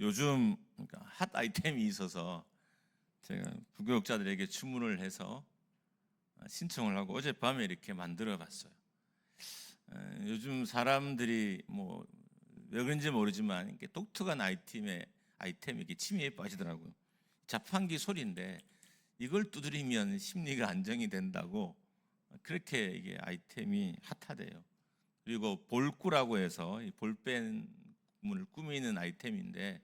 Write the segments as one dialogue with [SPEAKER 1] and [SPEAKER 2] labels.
[SPEAKER 1] 요즘 핫 아이템이 있어서 제가 부교육자들에게 주문을 해서 신청을 하고 어젯밤에 이렇게 만들어 봤어요. 요즘 사람들이 뭐 왜 그런지 모르지만 이렇게 독특한 아이템이 이렇게 침입에 빠지더라고요. 자판기 소리인데 이걸 두드리면 심리가 안정이 된다고 그렇게 이게 아이템이 핫하대요. 그리고 볼꾸라고 해서 이 볼펜을 꾸미는 아이템인데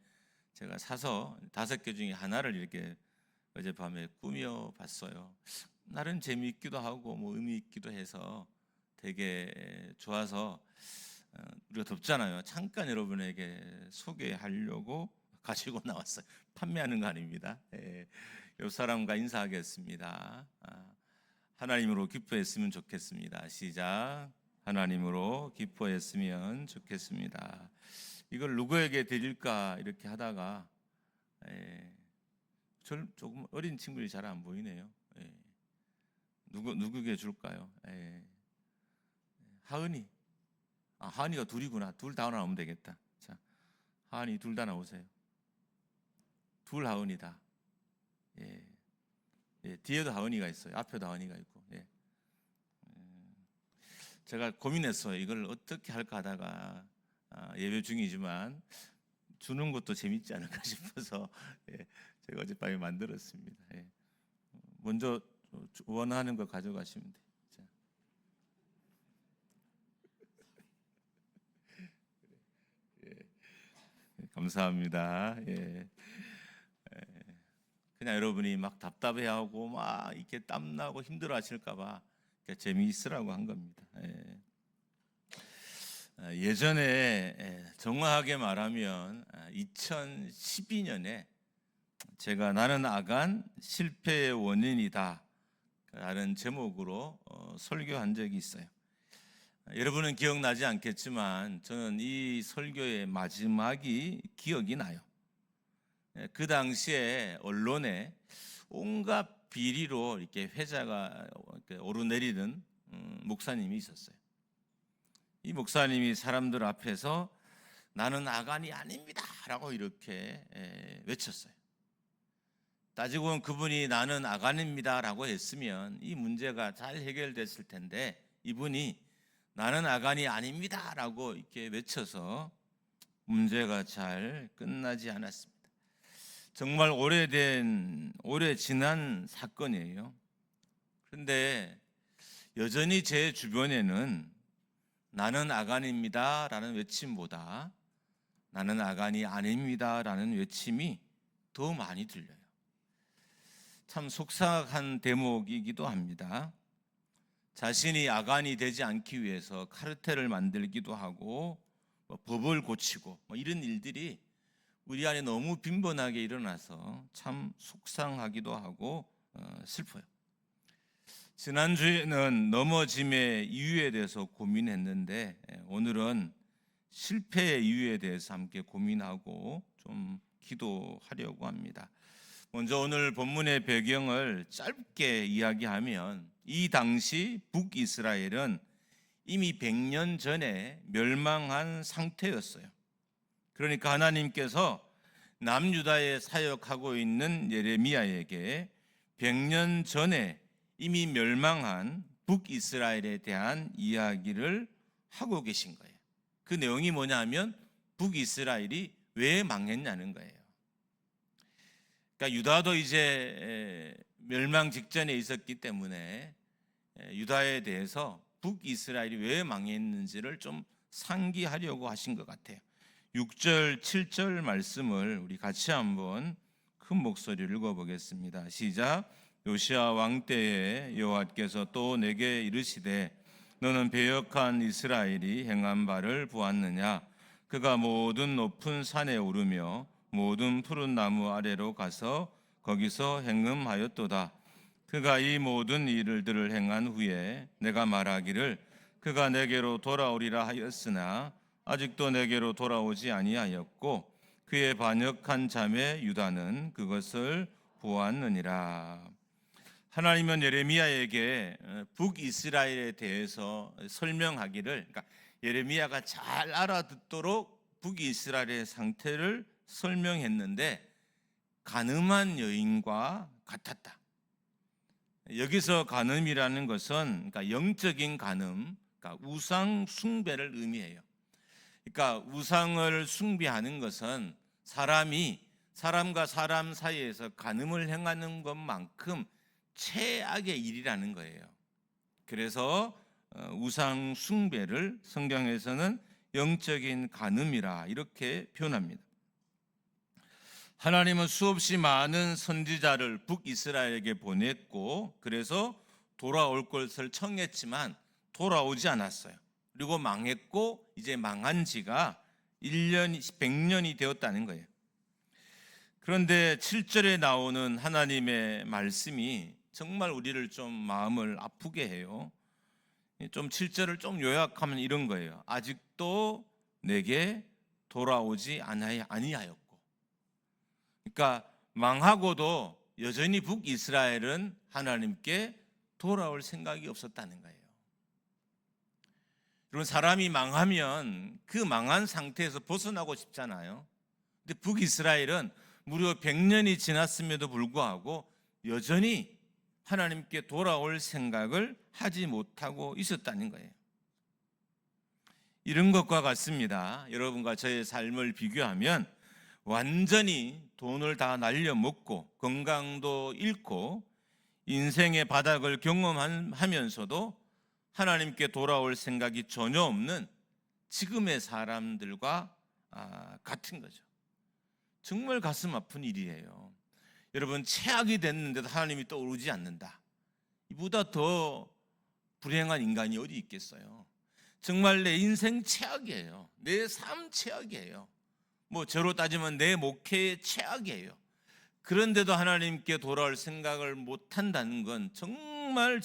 [SPEAKER 1] 제가 사서 5개 중에 하나를 이렇게 어젯밤에 꾸며 봤어요. 나름 재미있기도 하고 뭐 의미 있기도 해서 되게 좋아서 우리가 덥잖아요. 잠깐 여러분에게 소개하려고 가지고 나왔어요. 판매하는 거 아닙니다. 옆 사람과 인사하겠습니다. 하나님으로 기뻐했으면 좋겠습니다. 시작. 하나님으로 기뻐했으면 좋겠습니다. 이걸 누구에게 드릴까 이렇게 하다가 조금 어린 친구들이 잘 안 보이네요. 누구에게 줄까요? 하은이. 하은이가 둘이구나. 둘 다 나오면 되겠다. 자, 하은이 둘 다 나오세요. 둘 하은이다. 뒤에도 하은이가 있어요. 앞에도 하은이가 있고. 제가 고민했어요. 이걸 어떻게 할까 하다가 예배 중이지만 주는 것도 재밌지 않을까 싶어서 제가 어젯밤에 만들었습니다. 먼저 원하는 거 가져가시면 돼요. 감사합니다. 그냥 여러분이 막 답답해하고 막 이렇게 땀나고 힘들어하실까봐 재미있으라고 한 겁니다. 예전에 정확하게 말하면 2012년에 제가 나는 아간 실패의 원인이다 라는 제목으로 설교한 적이 있어요. 여러분은 기억나지 않겠지만 저는 이 설교의 마지막이 기억이 나요. 그 당시에 언론에 온갖 비리로 이렇게 회자가 오르내리는 목사님이 있었어요. 이 목사님이 사람들 앞에서 나는 아간이 아닙니다 라고 이렇게 외쳤어요. 따지고 보면 그분이 나는 아간입니다 라고 했으면 이 문제가 잘 해결됐을 텐데 이분이 나는 아간이 아닙니다 라고 이렇게 외쳐서 문제가 잘 끝나지 않았습니다. 정말 오래 지난 사건이에요. 그런데 여전히 제 주변에는 나는 아간입니다 라는 외침보다 나는 아간이 아닙니다 라는 외침이 더 많이 들려요. 참 속상한 대목이기도 합니다. 자신이 아간이 되지 않기 위해서 카르텔을 만들기도 하고 법을 고치고 이런 일들이 우리 안에 너무 빈번하게 일어나서 참 속상하기도 하고 슬퍼요. 지난주에는 넘어짐의 이유에 대해서 고민했는데 오늘은 실패의 이유에 대해서 함께 고민하고 좀 기도하려고 합니다. 먼저 오늘 본문의 배경을 짧게 이야기하면 이 당시 북이스라엘은 이미 100년 전에 멸망한 상태였어요. 그러니까 하나님께서 남유다에 사역하고 있는 예레미야에게 100년 전에 이미 멸망한 북이스라엘에 대한 이야기를 하고 계신 거예요. 그 내용이 뭐냐 하면 북이스라엘이 왜 망했냐는 거예요. 그러니까 유다도 이제 멸망 직전에 있었기 때문에 유다에 대해서 북이스라엘이 왜 망했는지를 좀 상기하려고 하신 것 같아요. 6절, 7절 말씀을 우리 같이 한번 큰 목소리를 읽어보겠습니다. 시작. 요시야 왕 때에 여호와께서 또 내게 이르시되 너는 배역한 이스라엘이 행한 바를 보았느냐. 그가 모든 높은 산에 오르며 모든 푸른 나무 아래로 가서 거기서 행음하였도다. 그가 이 모든 일들을 행한 후에 내가 말하기를 그가 내게로 돌아오리라 하였으나 아직도 내게로 돌아오지 아니하였고 그의 반역한 자매 유다는 그것을 보았느니라. 하나님은 예레미야에게 북이스라엘에 대해서 설명하기를, 그러니까 예레미야가 잘 알아듣도록 북이스라엘의 상태를 설명했는데 간음한 여인과 같았다. 여기서 간음이라는 것은 그러니까 영적인 간음, 그러니까 우상 숭배를 의미해요. 그러니까 우상을 숭배하는 것은 사람과 사람 사이에서 간음을 행하는 것만큼 최악의 일이라는 거예요. 그래서 우상 숭배를 성경에서는 영적인 간음이라 이렇게 표현합니다. 하나님은 수없이 많은 선지자를 북이스라엘에게 보냈고 그래서 돌아올 것을 청했지만 돌아오지 않았어요. 그리고 망했고 이제 망한 지가 1년, 100년이 되었다는 거예요. 그런데 7절에 나오는 하나님의 말씀이 정말 우리를 좀 마음을 아프게 해요. 좀 7절을 좀 요약하면 이런 거예요. 아직도 내게 돌아오지 아니하였고. 그러니까 망하고도 여전히 북이스라엘은 하나님께 돌아올 생각이 없었다는 거예요. 여러분, 사람이 망하면 그 망한 상태에서 벗어나고 싶잖아요. 근데 북이스라엘은 무려 100년이 지났음에도 불구하고 여전히 하나님께 돌아올 생각을 하지 못하고 있었다는 거예요. 이런 것과 같습니다. 여러분과 저의 삶을 비교하면 완전히 돈을 다 날려먹고 건강도 잃고 인생의 바닥을 경험하면서도 하나님께 돌아올 생각이 전혀 없는 지금의 사람들과 같은 거죠. 정말 가슴 아픈 일이에요. 여러분, 최악이 됐는데도 하나님이 떠오르지 않는다. 이보다 더 불행한 인간이 어디 있겠어요. 정말 내 인생 최악이에요. 내 삶 최악이에요. 뭐 저로 따지면 내 목회의 최악이에요. 그런데도 하나님께 돌아올 생각을 못한다는 건 정말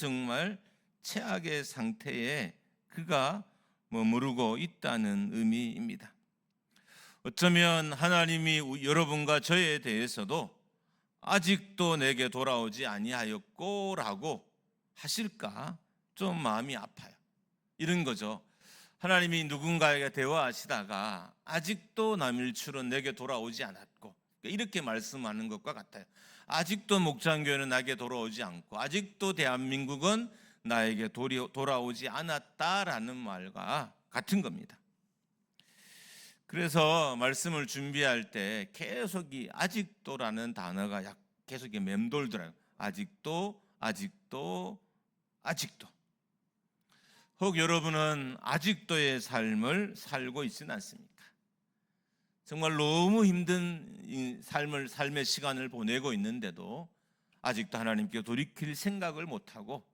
[SPEAKER 1] 최악의 상태에 그가 머무르고 있다는 의미입니다. 어쩌면 하나님이 여러분과 저에 대해서도 아직도 내게 돌아오지 아니하였고 라고 하실까 좀 마음이 아파요. 이런 거죠. 하나님이 누군가에게 대화하시다가 아직도 남일출은 내게 돌아오지 않았고, 이렇게 말씀하는 것과 같아요. 아직도 목장교회는 나에게 돌아오지 않고 아직도 대한민국은 나에게 돌아오지 않았다라는 말과 같은 겁니다. 그래서 말씀을 준비할 때 계속 이 아직도라는 단어가 계속 맴돌더라고요. 아직도. 혹 여러분은 아직도의 삶을 살고 있지는 않습니까? 정말 너무 힘든 삶의 시간을 보내고 있는데도 아직도 하나님께 돌이킬 생각을 못하고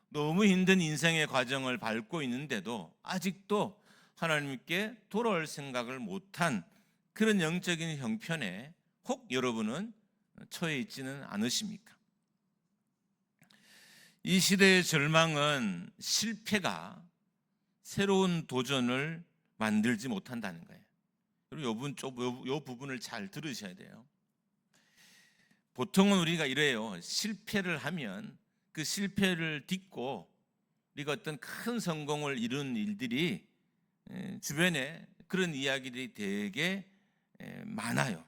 [SPEAKER 1] 너무 힘든 인생의 과정을 밟고 있는데도 아직도 하나님께 돌아올 생각을 못한 그런 영적인 형편에 혹 여러분은 처해 있지는 않으십니까? 이 시대의 절망은 실패가 새로운 도전을 만들지 못한다는 거예요. 여러분, 이 부분을 잘 들으셔야 돼요. 보통은 우리가 이래요. 실패를 하면 그 실패를 딛고 우리가 어떤 큰 성공을 이룬 일들이 주변에 그런 이야기들이 되게 많아요.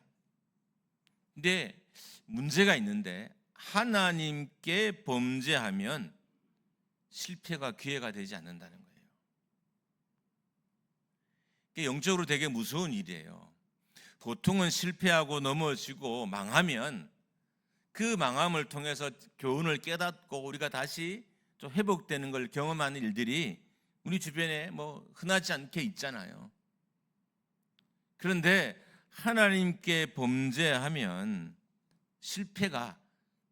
[SPEAKER 1] 근데 문제가 있는데 하나님께 범죄하면 실패가 기회가 되지 않는다는 거예요. 이게 영적으로 되게 무서운 일이에요. 보통은 실패하고 넘어지고 망하면 그 망함을 통해서 교훈을 깨닫고 우리가 다시 좀 회복되는 걸 경험하는 일들이 우리 주변에 뭐 흔하지 않게 있잖아요. 그런데 하나님께 범죄하면 실패가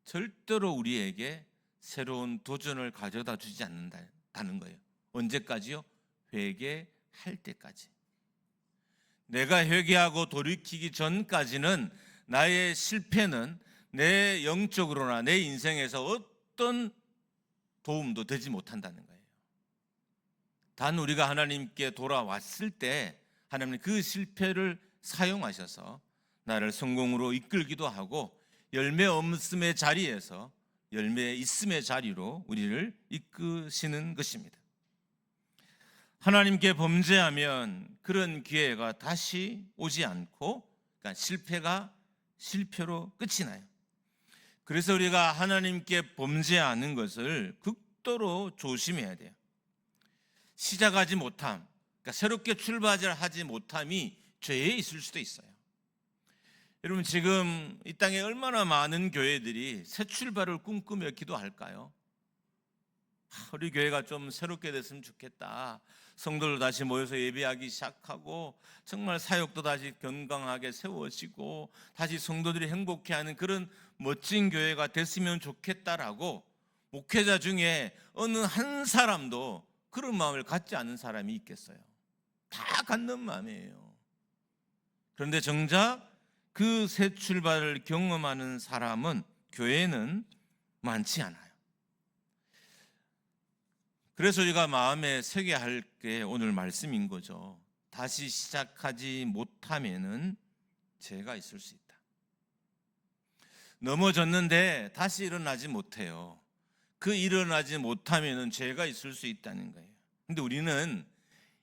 [SPEAKER 1] 절대로 우리에게 새로운 도전을 가져다 주지 않는다는 거예요. 언제까지요? 회개할 때까지. 내가 회개하고 돌이키기 전까지는 나의 실패는 내 영적으로나 내 인생에서 어떤 도움도 되지 못한다는 거예요. 단 우리가 하나님께 돌아왔을 때 하나님은 그 실패를 사용하셔서 나를 성공으로 이끌기도 하고 열매 없음의 자리에서 열매 있음의 자리로 우리를 이끄시는 것입니다. 하나님께 범죄하면 그런 기회가 다시 오지 않고 그러니까 실패가 실패로 끝이 나요. 그래서 우리가 하나님께 범죄하는 것을 극도로 조심해야 돼요. 시작하지 못함, 그러니까 새롭게 출발하지 못함이 죄에 있을 수도 있어요. 여러분, 지금 이 땅에 얼마나 많은 교회들이 새 출발을 꿈꾸며 기도할까요? 우리 교회가 좀 새롭게 됐으면 좋겠다. 성도들 다시 모여서 예배하기 시작하고 정말 사역도 다시 건강하게 세워지고 다시 성도들이 행복해하는 그런 멋진 교회가 됐으면 좋겠다라고 목회자 중에 어느 한 사람도 그런 마음을 갖지 않는 사람이 있겠어요? 다 갖는 마음이에요. 그런데 정작 그 새 출발을 경험하는 사람은 교회에는 많지 않아요. 그래서 우리가 마음에 새게 할 게 오늘 말씀인 거죠. 다시 시작하지 못하면은 죄가 있을 수 있다. 넘어졌는데 다시 일어나지 못해요. 그 일어나지 못하면은 죄가 있을 수 있다는 거예요. 근데 우리는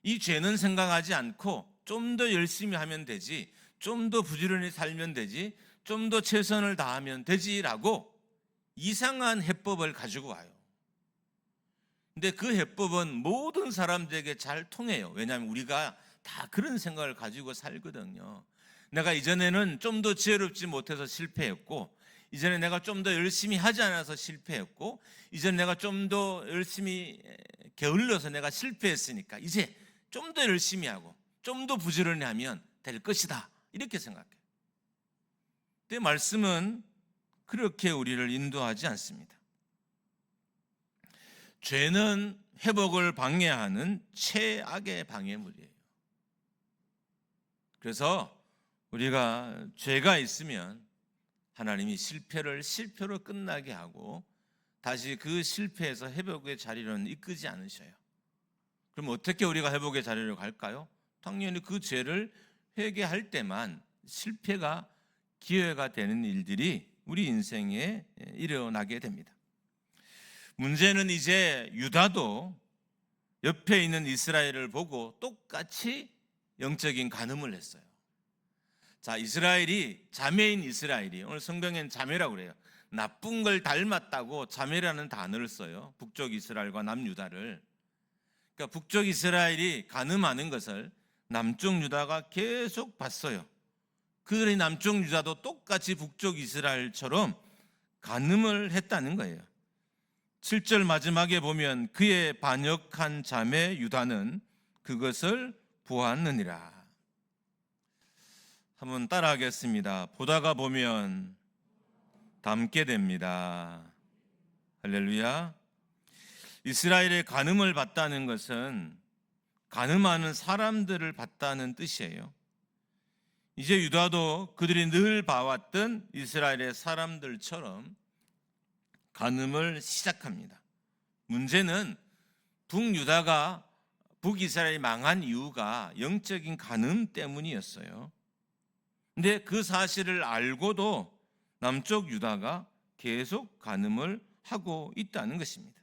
[SPEAKER 1] 이 죄는 생각하지 않고 좀 더 열심히 하면 되지, 좀 더 부지런히 살면 되지, 좀 더 최선을 다하면 되지라고 이상한 해법을 가지고 와요. 근데 그 해법은 모든 사람들에게 잘 통해요. 왜냐하면 우리가 다 그런 생각을 가지고 살거든요. 내가 이전에는 좀 더 지혜롭지 못해서 실패했고, 이전에 내가 좀 더 열심히 하지 않아서 실패했고, 이전에 내가 좀 더 열심히 게을러서 내가 실패했으니까 이제 좀 더 열심히 하고 좀 더 부지런히 하면 될 것이다, 이렇게 생각해요. 근데 말씀은 그렇게 우리를 인도하지 않습니다. 죄는 회복을 방해하는 최악의 방해물이에요. 그래서 우리가 죄가 있으면 하나님이 실패로 끝나게 하고 다시 그 실패에서 회복의 자리로는 이끄지 않으셔요. 그럼 어떻게 우리가 회복의 자리로 갈까요? 당연히 그 죄를 회개할 때만 실패가 기회가 되는 일들이 우리 인생에 일어나게 됩니다. 문제는 이제 유다도 옆에 있는 이스라엘을 보고 똑같이 영적인 간음을 했어요. 자, 자매인 이스라엘이, 오늘 성경엔 자매라고 그래요. 나쁜 걸 닮았다고 자매라는 단어를 써요. 북쪽 이스라엘과 남유다를. 그러니까 북쪽 이스라엘이 간음하는 것을 남쪽 유다가 계속 봤어요. 그러니 남쪽 유다도 똑같이 북쪽 이스라엘처럼 간음을 했다는 거예요. 7절 마지막에 보면 그의 반역한 자매 유다는 그것을 보았느니라. 한번 따라하겠습니다. 보다가 보면 닮게 됩니다. 할렐루야. 이스라엘의 간음을 봤다는 것은 간음하는 사람들을 봤다는 뜻이에요. 이제 유다도 그들이 늘 봐왔던 이스라엘의 사람들처럼 간음을 시작합니다. 문제는 북이스라엘이 망한 이유가 영적인 간음 때문이었어요. 근데 그 사실을 알고도 남쪽 유다가 계속 간음을 하고 있다는 것입니다.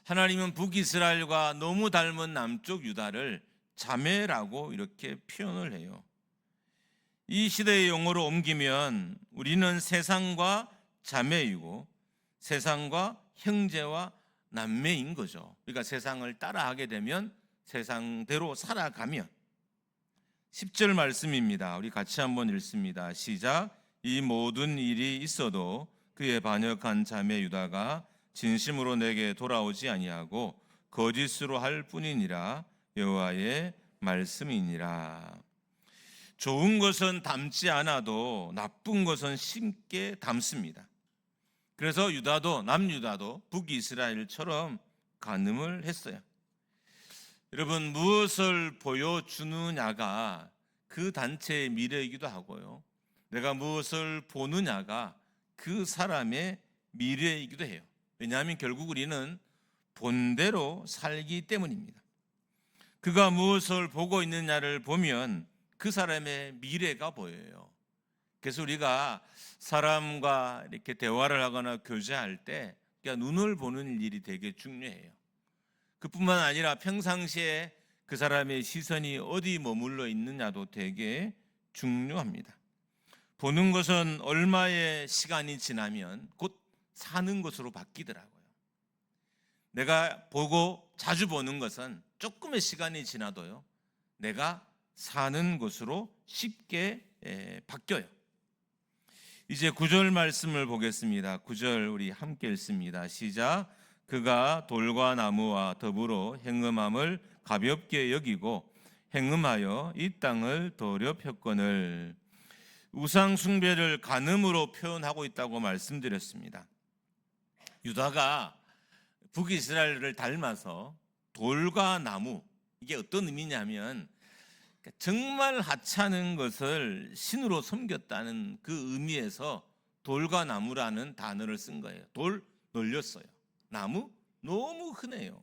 [SPEAKER 1] 하나님은 북이스라엘과 너무 닮은 남쪽 유다를 자매라고 이렇게 표현을 해요. 이 시대의 용어로 옮기면 우리는 세상과 자매이고 세상과 형제와 남매인 거죠. 그러니까 세상을 따라하게 되면 세상대로 살아가면. 10절 말씀입니다. 우리 같이 한번 읽습니다. 시작. 이 모든 일이 있어도 그의 반역한 자매 유다가 진심으로 내게 돌아오지 아니하고 거짓으로 할 뿐이니라. 여호와의 말씀이니라. 좋은 것은 담지 않아도 나쁜 것은 쉽게 담습니다. 그래서 남유다도 북이스라엘처럼 간음을 했어요. 여러분, 무엇을 보여주느냐가 그 단체의 미래이기도 하고요, 내가 무엇을 보느냐가 그 사람의 미래이기도 해요. 왜냐하면 결국 우리는 본대로 살기 때문입니다. 그가 무엇을 보고 있느냐를 보면 그 사람의 미래가 보여요. 그래서 우리가 사람과 이렇게 대화를 하거나 교제할 때 그러니까 눈을 보는 일이 되게 중요해요. 그뿐만 아니라 평상시에 그 사람의 시선이 어디 머물러 있느냐도 되게 중요합니다. 보는 것은 얼마의 시간이 지나면 곧 사는 것으로 바뀌더라고요. 내가 보고 자주 보는 것은 조금의 시간이 지나도요, 내가 사는 것으로 쉽게 바뀌어요. 이제 9절 말씀을 보겠습니다. 9절 우리 함께 읽습니다. 시작. 그가 돌과 나무와 더불어 행음함을 가볍게 여기고 행음하여 이 땅을 더럽혔거늘. 우상 숭배를 간음으로 표현하고 있다고 말씀드렸습니다. 유다가 북이스라엘을 닮아서 돌과 나무, 이게 어떤 의미냐면 정말 하찮은 것을 신으로 섬겼다는 그 의미에서 돌과 나무라는 단어를 쓴 거예요. 돌 널렸어요. 나무 너무 흔해요.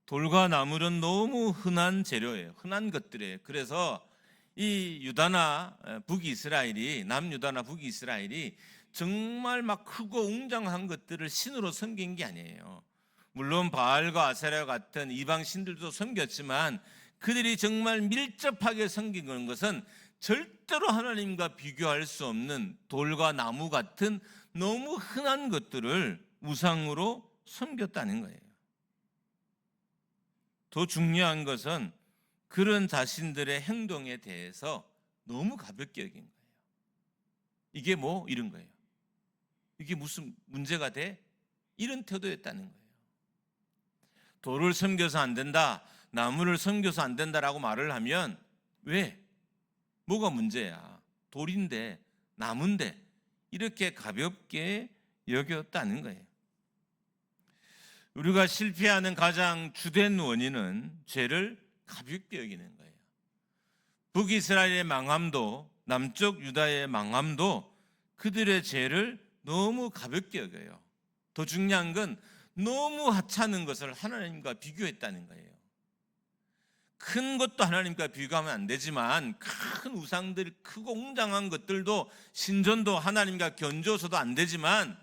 [SPEAKER 1] 돌과 나무는 너무 흔한 재료예요. 흔한 것들이에요. 그래서 이 유다나 북이스라엘이, 남유다나 북이스라엘이 정말 막 크고 웅장한 것들을 신으로 섬긴 게 아니에요. 물론 바알과 아세라 같은 이방 신들도 섬겼지만 그들이 정말 밀접하게 섬기는 것은 절대로 하나님과 비교할 수 없는 돌과 나무 같은 너무 흔한 것들을 우상으로 섬겼다는 거예요. 더 중요한 것은 그런 자신들의 행동에 대해서 너무 가볍게 여긴 거예요. 이게 뭐 이런 거예요. 이게 무슨 문제가 돼? 이런 태도였다는 거예요. 돌을 섬겨서 안 된다, 나무를 섬겨서 안 된다라고 말을 하면 왜? 뭐가 문제야? 돌인데, 나무인데 이렇게 가볍게 여겼다는 거예요. 우리가 실패하는 가장 주된 원인은 죄를 가볍게 여기는 거예요. 북이스라엘의 망함도 남쪽 유다의 망함도 그들의 죄를 너무 가볍게 여겨요. 더 중요한 건 너무 하찮은 것을 하나님과 비교했다는 거예요. 큰 것도 하나님과 비교하면 안 되지만 큰 우상들, 크고 웅장한 것들도 신전도 하나님과 견줘서도 안 되지만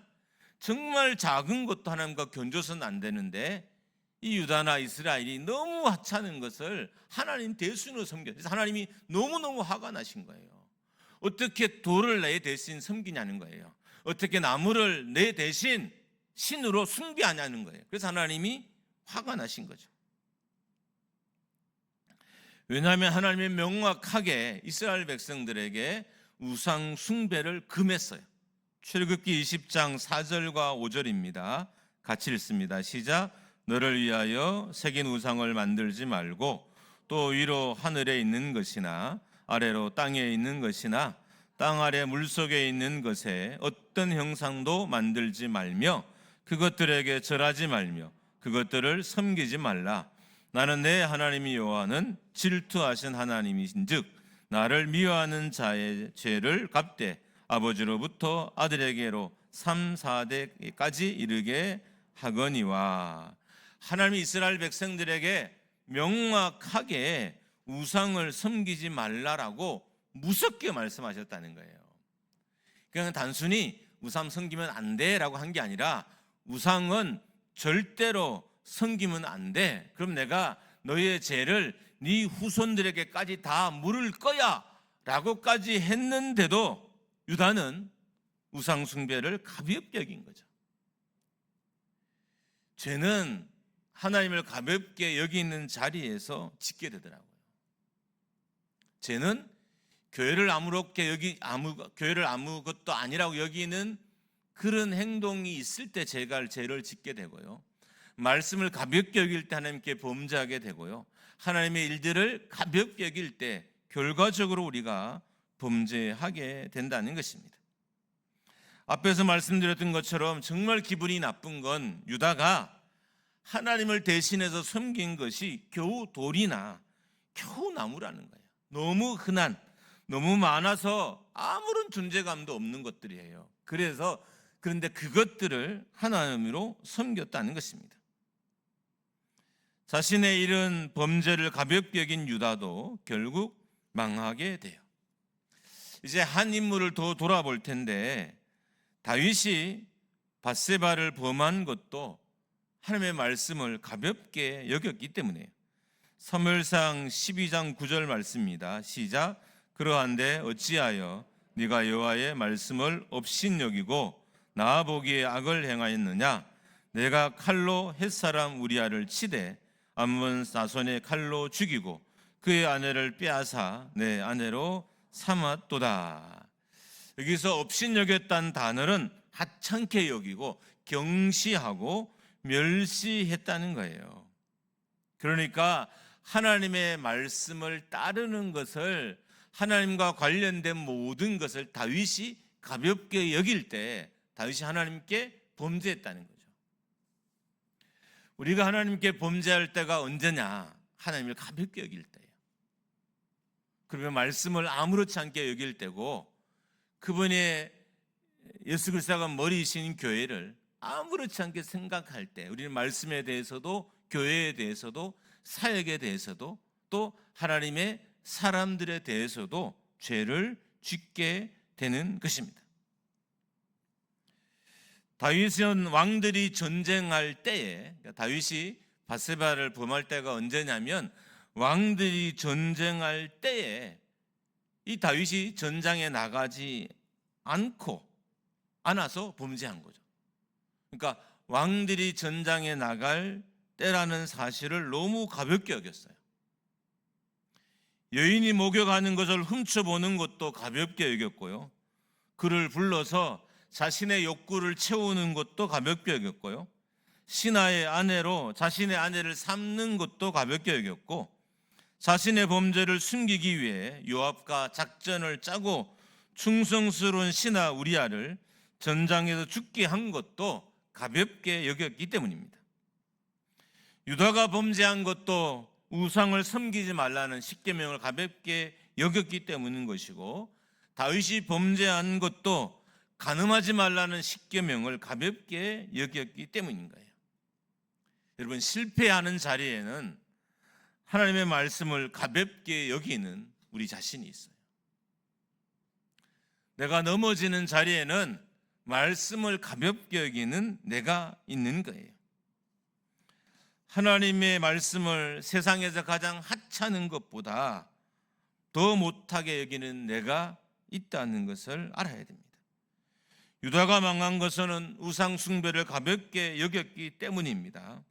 [SPEAKER 1] 정말 작은 것도 하나님과 견줘서는 안 되는데 이 유다나 이스라엘이 너무 하찮은 것을 하나님 대신으로 섬겼어요. 그래서 하나님이 너무너무 화가 나신 거예요. 어떻게 돌을 내 대신 섬기냐는 거예요. 어떻게 나무를 내 대신 신으로 숭배하냐는 거예요. 그래서 하나님이 화가 나신 거죠. 왜냐하면 하나님이 명확하게 이스라엘 백성들에게 우상 숭배를 금했어요. 출애굽기 20장 4절과 5절입니다. 같이 읽습니다. 시작. 너를 위하여 새긴 우상을 만들지 말고 또 위로 하늘에 있는 것이나 아래로 땅에 있는 것이나 땅 아래 물속에 있는 것에 어떤 형상도 만들지 말며 그것들에게 절하지 말며 그것들을 섬기지 말라. 나는 내 하나님이 여호와는 질투하신 하나님이신즉 나를 미워하는 자의 죄를 갚되 아버지로부터 아들에게로 3, 4대까지 이르게 하거니와. 하나님이 이스라엘 백성들에게 명확하게 우상을 섬기지 말라라고 무섭게 말씀하셨다는 거예요. 그냥 단순히 우상 섬기면 안 돼라고 한 게 아니라 우상은 절대로 섬기면 안 돼. 그럼 내가 너희의 죄를 네 후손들에게까지 다 물을 거야 라고까지 했는데도 유다는 우상 숭배를 가볍게 여긴 거죠. 죄는 하나님을 가볍게 여기는 자리에서 짓게 되더라고요. 죄는 교회를 교회를 아무것도 아니라고 여기는 그런 행동이 있을 때 제가 죄를 짓게 되고요. 말씀을 가볍게 여길 때 하나님께 범죄하게 되고요. 하나님의 일들을 가볍게 여길 때 결과적으로 우리가 범죄하게 된다는 것입니다. 앞에서 말씀드렸던 것처럼 정말 기분이 나쁜 건 유다가 하나님을 대신해서 섬긴 것이 겨우 돌이나 겨우 나무라는 거예요. 너무 흔한, 너무 많아서 아무런 존재감도 없는 것들이에요. 그런데 그것들을 하나님으로 섬겼다는 것입니다. 자신의 이런 범죄를 가볍게 여긴 유다도 결국 망하게 돼요. 이제 한 인물을 더 돌아볼 텐데 다윗이 밧세바를 범한 것도 하나님의 말씀을 가볍게 여겼기 때문에요. 사무엘상 12장 9절 말씀입니다. 시작. 그러한데 어찌하여 네가 여호와의 말씀을 업신여기고 나 보기에 악을 행하였느냐? 내가 칼로 햇사람 우리아를 치되 암몬 나손의 칼로 죽이고 그의 아내를 빼앗아 내 아내로 삼았도다. 여기서 업신여겼다는 단어는 하찮게 여기고 경시하고 멸시했다는 거예요. 그러니까 하나님의 말씀을 따르는 것을, 하나님과 관련된 모든 것을 다윗이 가볍게 여길 때 다윗이 하나님께 범죄했다는 거죠. 우리가 하나님께 범죄할 때가 언제냐? 하나님을 가볍게 여길 때예요. 그러면 말씀을 아무렇지 않게 여길 때고, 그분의 예수 그리스도가 머리이신 교회를 아무렇지 않게 생각할 때, 우리는 말씀에 대해서도 교회에 대해서도 사역에 대해서도 또 하나님의 사람들에 대해서도 죄를 짓게 되는 것입니다. 다윗은 왕들이 전쟁할 때에, 다윗이 바세바를 범할 때가 언제냐면 왕들이 전쟁할 때에 이 다윗이 전장에 나가지 않아서 범죄한 거죠. 그러니까 왕들이 전장에 나갈 때라는 사실을 너무 가볍게 여겼어요. 여인이 목욕하는 것을 훔쳐보는 것도 가볍게 여겼고요. 그를 불러서 자신의 욕구를 채우는 것도 가볍게 여겼고요. 신하의 아내로 자신의 아내를 삼는 것도 가볍게 여겼고, 자신의 범죄를 숨기기 위해 요압과 작전을 짜고 충성스러운 신하 우리아를 전장에서 죽게 한 것도 가볍게 여겼기 때문입니다. 유다가 범죄한 것도 우상을 섬기지 말라는 십계명을 가볍게 여겼기 때문인 것이고, 다윗이 범죄한 것도 간음하지 말라는 십계명을 가볍게 여겼기 때문인 거예요. 여러분, 실패하는 자리에는 하나님의 말씀을 가볍게 여기는 우리 자신이 있어요. 내가 넘어지는 자리에는 말씀을 가볍게 여기는 내가 있는 거예요. 하나님의 말씀을 세상에서 가장 하찮은 것보다 더 못하게 여기는 내가 있다는 것을 알아야 됩니다. 유다가 망한 것은 우상 숭배를 가볍게 여겼기 때문입니다.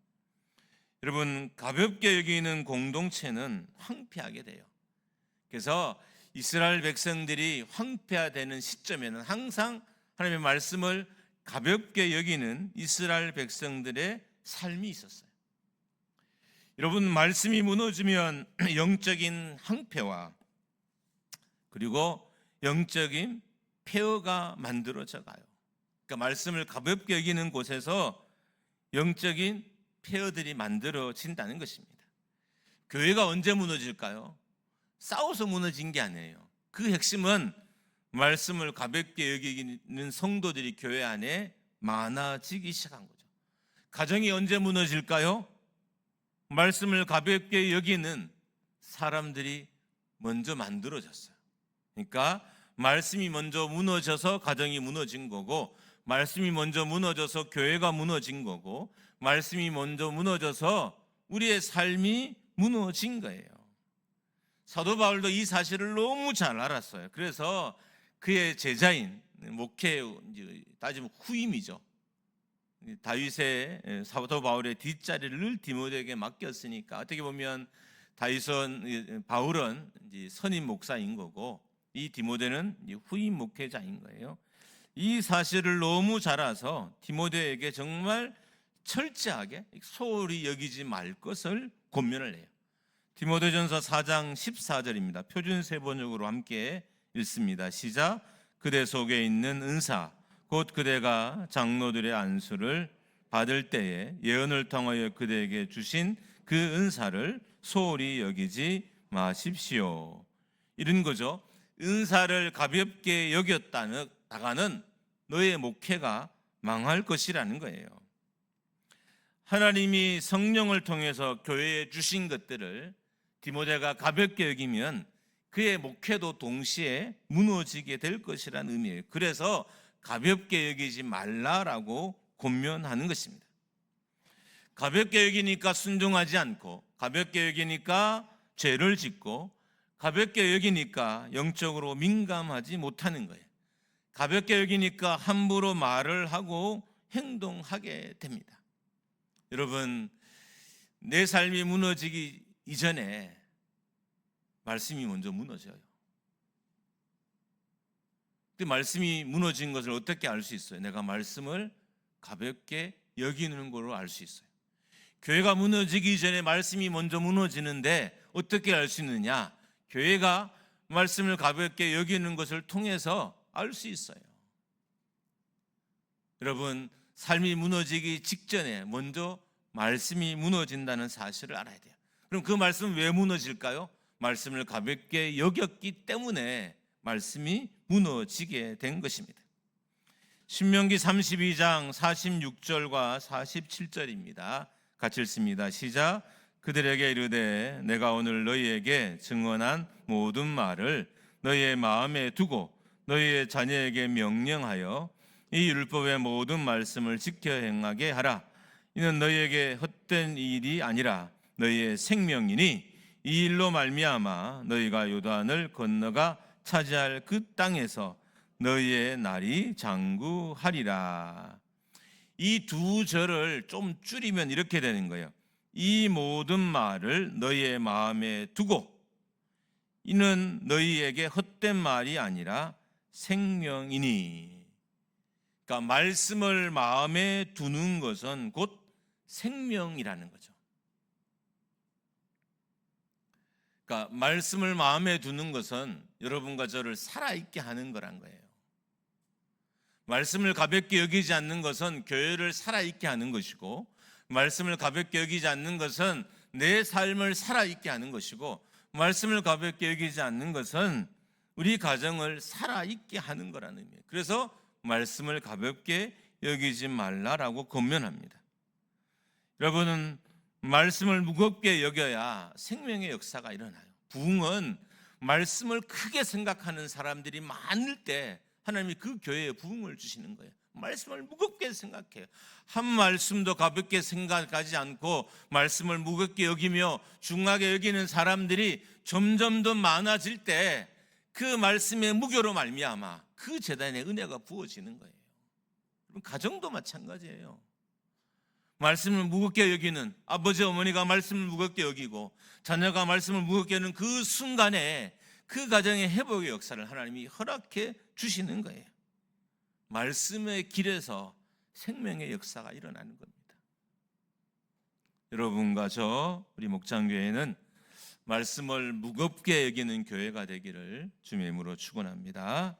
[SPEAKER 1] 여러분, 가볍게 여기는 공동체는 황폐하게 돼요. 그래서 이스라엘 백성들이 황폐화되는 시점에는 항상 하나님의 말씀을 가볍게 여기는 이스라엘 백성들의 삶이 있었어요. 여러분, 말씀이 무너지면 영적인 황폐와 그리고 영적인 폐허가 만들어져 가요. 그러니까 말씀을 가볍게 여기는 곳에서 영적인 폐허들이 만들어진다는 것입니다. 교회가 언제 무너질까요? 싸워서 무너진 게 아니에요. 그 핵심은 말씀을 가볍게 여기는 성도들이 교회 안에 많아지기 시작한 거죠. 가정이 언제 무너질까요? 말씀을 가볍게 여기는 사람들이 먼저 만들어졌어요. 그러니까 말씀이 먼저 무너져서 가정이 무너진 거고, 말씀이 먼저 무너져서 교회가 무너진 거고, 말씀이 먼저 무너져서 우리의 삶이 무너진 거예요. 사도 바울도 이 사실을 너무 잘 알았어요. 그래서 그의 제자인, 목회 따지면 후임이죠, 다윗의, 사도 바울의 뒷자리를 늘 디모데에게 맡겼으니까 어떻게 보면 바울은 이제 선임 목사인 거고 이 디모데는 후임 목회자인 거예요. 이 사실을 너무 잘 알아서 디모데에게 정말 철저하게 소홀히 여기지 말 것을 권면을 해요. 디모데전서 4장 14절입니다. 표준 세번역으로 함께 읽습니다. 시작. 그대 속에 있는 은사 곧 그대가 장로들의 안수를 받을 때에 예언을 통하여 그대에게 주신 그 은사를 소홀히 여기지 마십시오. 이런 거죠. 은사를 가볍게 여겼다가는 너의 목회가 망할 것이라는 거예요. 하나님이 성령을 통해서 교회에 주신 것들을 디모데가 가볍게 여기면 그의 목회도 동시에 무너지게 될 것이라는 의미예요. 그래서 가볍게 여기지 말라라고 권면하는 것입니다. 가볍게 여기니까 순종하지 않고, 가볍게 여기니까 죄를 짓고, 가볍게 여기니까 영적으로 민감하지 못하는 거예요. 가볍게 여기니까 함부로 말을 하고 행동하게 됩니다. 여러분, 내 삶이 무너지기 이전에 말씀이 먼저 무너져요. 그 말씀이 무너진 것을 어떻게 알 수 있어요? 내가 말씀을 가볍게 여기는 걸로 알 수 있어요. 교회가 무너지기 전에 말씀이 먼저 무너지는데 어떻게 알 수 있느냐? 교회가 말씀을 가볍게 여기는 것을 통해서 알 수 있어요. 여러분, 삶이 무너지기 직전에 먼저 말씀이 무너진다는 사실을 알아야 돼요. 그럼 그 말씀은 왜 무너질까요? 말씀을 가볍게 여겼기 때문에 말씀이 무너지게 된 것입니다. 신명기 32장 46절과 47절입니다. 같이 읽습니다. 시작. 그들에게 이르되 내가 오늘 너희에게 증언한 모든 말을 너희의 마음에 두고 너희의 자녀에게 명령하여 이 율법의 모든 말씀을 지켜 행하게 하라. 이는 너희에게 헛된 일이 아니라 너희의 생명이니 이 일로 말미암아 너희가 요단을 건너가 차지할 그 땅에서 너희의 날이 장구하리라. 이 두 절을 좀 줄이면 이렇게 되는 거예요. 이 모든 말을 너희의 마음에 두고, 이는 너희에게 헛된 말이 아니라 생명이니. 그러니까 말씀을 마음에 두는 것은 곧 생명이라는 거죠. 그러니까 말씀을 마음에 두는 것은 여러분과 저를 살아있게 하는 거란 거예요. 말씀을 가볍게 여기지 않는 것은 교회를 살아있게 하는 것이고, 말씀을 가볍게 여기지 않는 것은 내 삶을 살아있게 하는 것이고, 말씀을 가볍게 여기지 않는 것은 우리 가정을 살아있게 하는 거라는 의미예요. 그래서 말씀을 가볍게 여기지 말라라고 권면합니다. 여러분은 말씀을 무겁게 여겨야 생명의 역사가 일어나요. 부흥은 말씀을 크게 생각하는 사람들이 많을 때 하나님이 그 교회에 부흥을 주시는 거예요. 말씀을 무겁게 생각해요. 한 말씀도 가볍게 생각하지 않고 말씀을 무겁게 여기며 중하게 여기는 사람들이 점점 더 많아질 때 그 말씀의 무교로 말미암아 그 제단에 은혜가 부어지는 거예요. 가정도 마찬가지예요. 말씀을 무겁게 여기는 아버지 어머니가 말씀을 무겁게 여기고 자녀가 말씀을 무겁게 여기는 그 순간에 그 가정의 회복의 역사를 하나님이 허락해 주시는 거예요. 말씀의 길에서 생명의 역사가 일어나는 겁니다. 여러분과 저 우리 목장교회는 말씀을 무겁게 여기는 교회가 되기를 주님의 이름으로 축원합니다.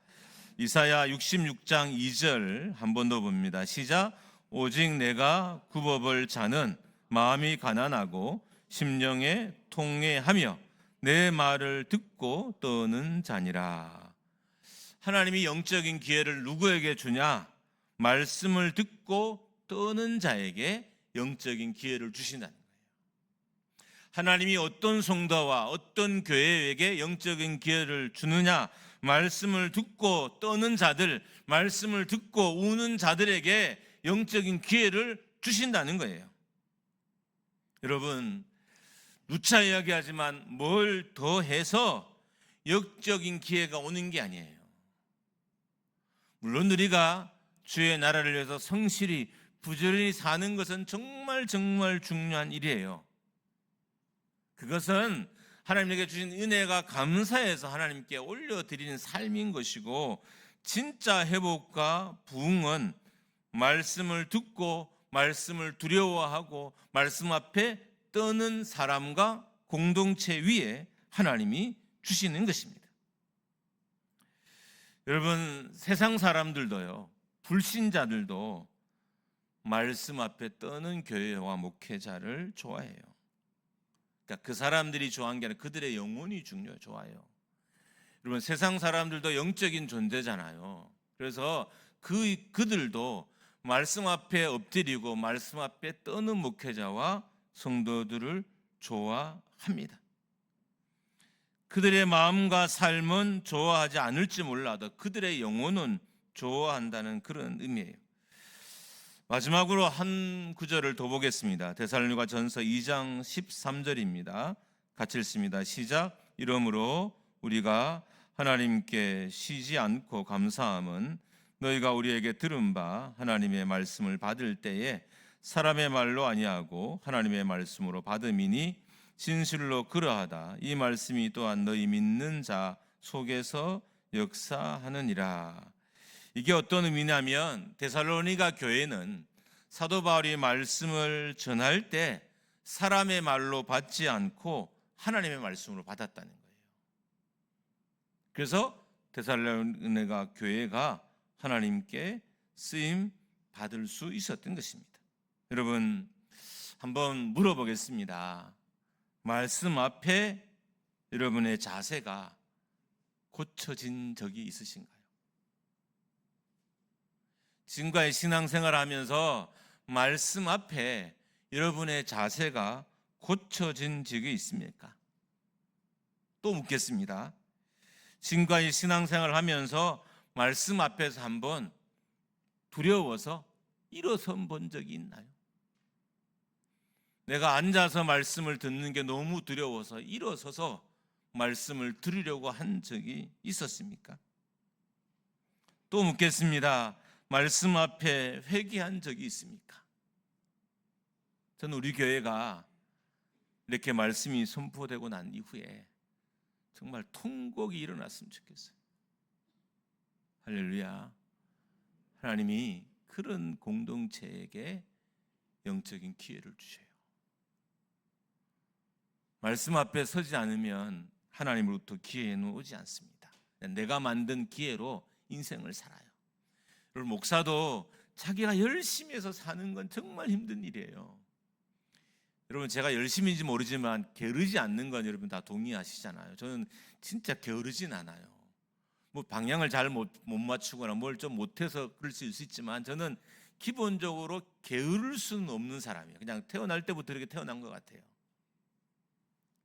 [SPEAKER 1] 이사야 66장 2절 한 번 더 봅니다. 시작. 오직 내가 구법을 자는 마음이 가난하고 심령에 통회하며 내 말을 듣고 떠는 자니라. 하나님이 영적인 기회를 누구에게 주냐? 말씀을 듣고 떠는 자에게 영적인 기회를 주신다는 거예요. 하나님이 어떤 성도와 어떤 교회에게 영적인 기회를 주느냐? 말씀을 듣고 떠는 자들, 말씀을 듣고 우는 자들에게 영적인 기회를 주신다는 거예요. 여러분, 누차 이야기하지만 뭘 더 해서 영적인 기회가 오는 게 아니에요. 물론 우리가 주의 나라를 위해서 성실히 부지런히 사는 것은 정말 중요한 일이에요. 그것은 하나님에게 주신 은혜가 감사해서 하나님께 올려드리는 삶인 것이고, 진짜 회복과 부흥은 말씀을 듣고 말씀을 두려워하고 말씀 앞에 떠는 사람과 공동체 위에 하나님이 주시는 것입니다. 여러분, 세상 사람들도요, 불신자들도 말씀 앞에 떠는 교회와 목회자를 좋아해요. 그러니까 그 사람들이 좋아하는 게 아니라 그들의 영혼이 좋아요. 여러분, 세상 사람들도 영적인 존재잖아요. 그래서 그들도 말씀 앞에 엎드리고 말씀 앞에 떠는 목회자와 성도들을 좋아합니다. 그들의 마음과 삶은 좋아하지 않을지 몰라도 그들의 영혼은 좋아한다는 그런 의미예요. 마지막으로 한 구절을 더 보겠습니다. 데살로니가전서 2장 13절입니다. 같이 읽습니다. 시작. 이러므로 우리가 하나님께 쉬지 않고 감사함은 너희가 우리에게 들은 바 하나님의 말씀을 받을 때에 사람의 말로 아니하고 하나님의 말씀으로 받음이니 진실로 그러하다. 이 말씀이 또한 너희 믿는 자 속에서 역사하느니라. 이게 어떤 의미냐면 데살로니가 교회는 사도 바울이 말씀을 전할 때 사람의 말로 받지 않고 하나님의 말씀으로 받았다는 거예요. 그래서 데살로니가 교회가 하나님께 쓰임 받을 수 있었던 것입니다. 여러분, 한번 물어보겠습니다. 말씀 앞에 여러분의 자세가 고쳐진 적이 있으신가요? 지금까지 신앙생활을 하면서 말씀 앞에 여러분의 자세가 고쳐진 적이 있습니까? 또 묻겠습니다. 지금까지 신앙생활을 하면서 말씀 앞에서 한번 두려워서 일어선 본 적이 있나요? 내가 앉아서 말씀을 듣는 게 너무 두려워서 일어서서 말씀을 들으려고 한 적이 있었습니까? 또 묻겠습니다. 말씀 앞에 회개한 적이 있습니까? 저는 우리 교회가 이렇게 말씀이 선포되고 난 이후에 정말 통곡이 일어났으면 좋겠어요. 할렐루야. 하나님이 그런 공동체에게 영적인 기회를 주셔요. 말씀 앞에 서지 않으면 하나님으로부터 기회는 오지 않습니다. 내가 만든 기회로 인생을 살아요. 여러분, 목사도 자기가 열심히 해서 사는 건 정말 힘든 일이에요. 여러분, 제가 열심히인지 모르지만 게으르지 않는 건 여러분 다 동의하시잖아요. 저는 진짜 게으르진 않아요. 뭐 방향을 잘 못 맞추거나 뭘 좀 못해서 그럴 수 있지만 저는 기본적으로 게으를 수는 없는 사람이에요. 그냥 태어날 때부터 이렇게 태어난 것 같아요.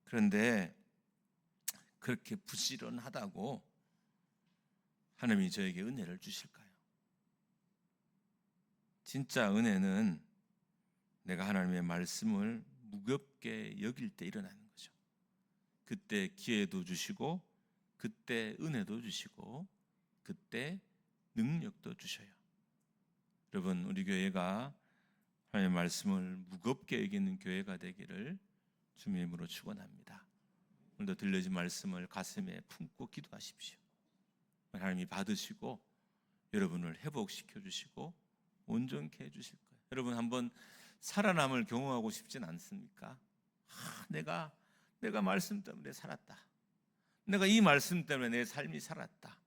[SPEAKER 1] 그런데 그렇게 부지런하다고 하나님이 저에게 은혜를 주실까요? 진짜 은혜는 내가 하나님의 말씀을 무겁게 여길 때 일어나는 거죠. 그때 기회도 주시고 그때 은혜도 주시고 그때 능력도 주셔요. 여러분, 우리 교회가 하나님의 말씀을 무겁게 여기는 교회가 되기를 주님의 이름으로 축원합니다. 오늘도 들려진 말씀을 가슴에 품고 기도하십시오. 하나님이 받으시고 여러분을 회복시켜 주시고 온전케 해주실 거예요. 여러분, 한번 살아남을 경험하고 싶진 않습니까? 내가 말씀 때문에 살았다. 내가 이 말씀 때문에 내 삶이 살았다.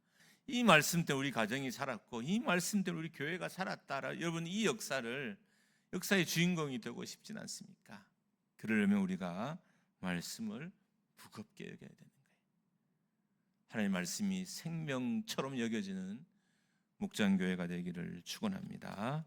[SPEAKER 1] 이 말씀 때문에 우리 가정이 살았고 이 말씀 때문에 우리 교회가 살았다. 여러분, 이 역사의 주인공이 되고 싶진 않습니까? 그러려면 우리가 말씀을 무겁게 여겨야 되는 거예요. 하나님의 말씀이 생명처럼 여겨지는 목장교회가 되기를 축원합니다.